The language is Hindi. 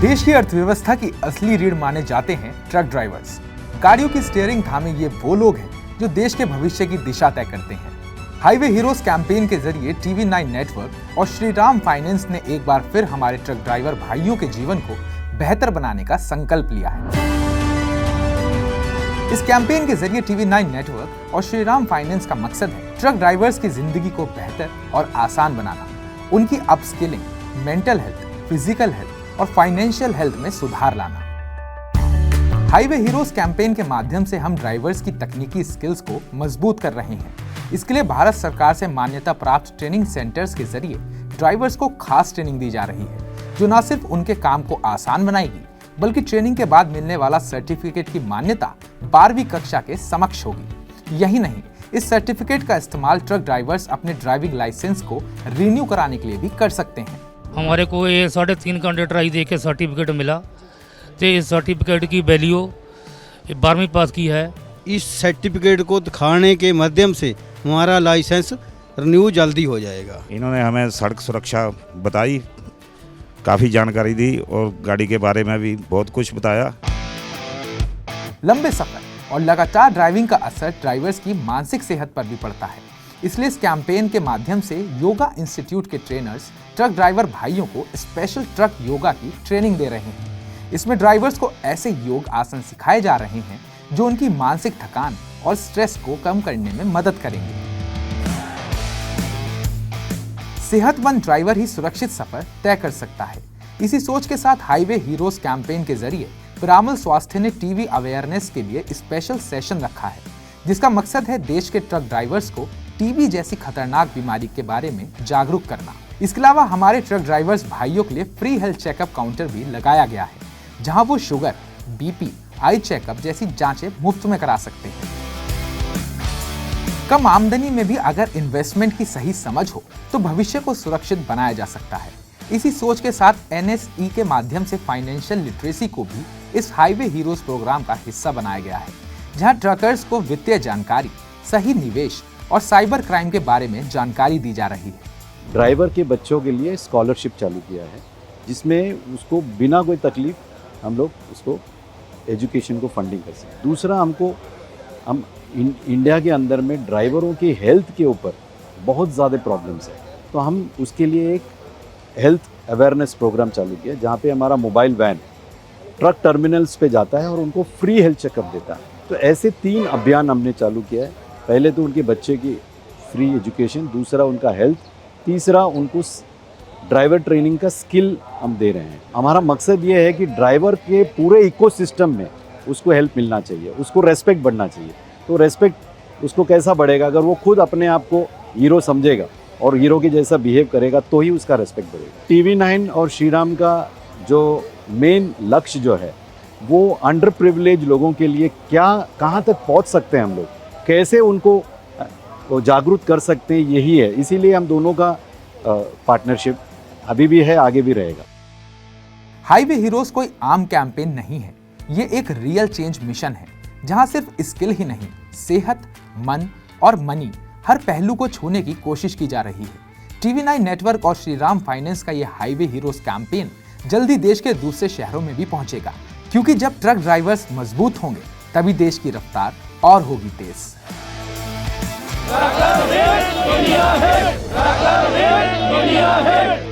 देश की अर्थव्यवस्था की असली रीढ़ माने जाते हैं ट्रक ड्राइवर्स। गाड़ियों की स्टीयरिंग थामे ये वो लोग हैं जो देश के भविष्य की दिशा तय करते हैं। हाईवे हीरोज कैंपेन के जरिए TV9 नेटवर्क और श्रीराम फाइनेंस ने एक बार फिर हमारे ट्रक ड्राइवर भाइयों के जीवन को बेहतर बनाने का संकल्प लिया है। इस कैंपेन के जरिए TV9 नेटवर्क और श्रीराम फाइनेंस का मकसद है ट्रक ड्राइवर्स की जिंदगी को बेहतर और आसान बनाना, उनकी upskilling, mental health, physical health और फाइनेंशियल हेल्थ में सुधार लाना। हाईवे हीरोज कैंपेन के माध्यम से हम ड्राइवर्स की तकनीकी स्किल्स को मजबूत कर रहे हैं। इसके लिए भारत सरकार से मान्यता प्राप्त ट्रेनिंग सेंटर्स के जरिए ड्राइवर्स को खास ट्रेनिंग दी जा रही है, जो न सिर्फ उनके काम को आसान बनाएगी, बल्कि ट्रेनिंग के बाद मिलने वाला सर्टिफिकेट की मान्यता 12वीं कक्षा के समक्ष होगी। यही नहीं, इस सर्टिफिकेट का इस्तेमाल ट्रक ड्राइवर्स अपने ड्राइविंग लाइसेंस को रिन्यू कराने के लिए भी कर सकते हैं। हमारे को ये 3.5 घंटे ट्राई दे के सर्टिफिकेट मिला, तो इस सर्टिफिकेट की वैल्यू 12वीं पास की है। इस सर्टिफिकेट को दिखाने के माध्यम से हमारा लाइसेंस रिन्यू जल्दी हो जाएगा। इन्होंने हमें सड़क सुरक्षा बताई, काफ़ी जानकारी दी और गाड़ी के बारे में भी बहुत कुछ बताया। लंबे सफर और लगातार ड्राइविंग का असर ड्राइवर्स की मानसिक सेहत पर भी पड़ता है। इसलिए इस कैंपेन के माध्यम से योगा इंस्टीट्यूट के ट्रेनर्स ट्रक ड्राइवर भाइयों को स्पेशल ट्रक योगा की ट्रेनिंग दे रहे हैं। इसमें ड्राइवर्स को ऐसे योग आसन सिखाए जा रहे हैं जो उनकी मानसिक थकान और स्ट्रेस को कम करने में मदद करेंगे। सेहतमंद ड्राइवर ही सुरक्षित सफर तय कर सकता है। इसी सोच के साथ हाईवे हीरोज कैंपेन के जरिए पिरामल स्वास्थ्य ने टीवी अवेयरनेस के लिए स्पेशल सेशन रखा है, जिसका मकसद है देश के ट्रक ड्राइवर्स को टीबी जैसी खतरनाक बीमारी के बारे में जागरूक करना। इसके अलावा हमारे ट्रक ड्राइवर्स भाइयों के लिए फ्री हेल्थ चेकअप काउंटर भी लगाया गया है, जहां वो शुगर, बीपी, आई चेकअप जैसी जांचें मुफ्त में करा सकते हैं। कम आमदनी में भी अगर इन्वेस्टमेंट की सही समझ हो तो भविष्य को सुरक्षित बनाया जा सकता है। इसी सोच के साथ NSE के माध्यम से फाइनेंशियल लिटरेसी को भी इस हाईवे हीरोज प्रोग्राम का हिस्सा बनाया गया है, जहां ट्रकर्स को वित्तीय जानकारी, सही निवेश और साइबर क्राइम के बारे में जानकारी दी जा रही है। ड्राइवर के बच्चों के लिए स्कॉलरशिप चालू किया है, जिसमें उसको बिना कोई तकलीफ हम लोग उसको एजुकेशन को फंडिंग कर सकते। दूसरा, हम इंडिया के अंदर में ड्राइवरों की हेल्थ के ऊपर बहुत ज़्यादा प्रॉब्लम्स है, तो हम उसके लिए एक हेल्थ अवेयरनेस प्रोग्राम चालू किया, जहाँ पे हमारा मोबाइल वैन ट्रक टर्मिनल्स पे जाता है और उनको फ्री हेल्थ चेकअप देता है। तो ऐसे 3 अभियान हमने चालू किया है। पहले तो उनके बच्चे की फ्री एजुकेशन, दूसरा उनका हेल्थ, तीसरा उनको ड्राइवर ट्रेनिंग का स्किल हम दे रहे हैं। हमारा मकसद ये है कि ड्राइवर के पूरे इकोसिस्टम में उसको हेल्प मिलना चाहिए, उसको रेस्पेक्ट बढ़ना चाहिए। तो रेस्पेक्ट उसको कैसा बढ़ेगा? अगर वो खुद अपने आप को हीरो समझेगा और हीरो के जैसा बिहेव करेगा तो ही उसका रेस्पेक्ट बढ़ेगा। TV9 और श्रीराम का जो मेन लक्ष्य जो है वो अंडर प्रिविलेज लोगों के लिए कहाँ तक पहुँच सकते हैं हम लोग, कैसे उनको जागरूक कर सकते हैं, यही है। इसीलिए हम दोनों का पार्टनरशिप अभी भी है, आगे भी रहेगा। हाईवे हीरोज कोई आम कैंपेन नहीं है, ये एक रियल चेंज मिशन है, जहां सिर्फ स्किल ही नहीं, सेहत, मन और मनी हर पहलू को छूने की कोशिश की जा रही है। TV9 नेटवर्क और श्रीराम फाइनेंस का ये हाईवे हीरोज कैंपेन जल्दी देश के दूसरे शहरों में भी पहुंचेगा, क्योंकि जब ट्रक ड्राइवर्स मजबूत होंगे तभी देश की रफ्तार और होगी तेज। दुनिया है, दुनिया है।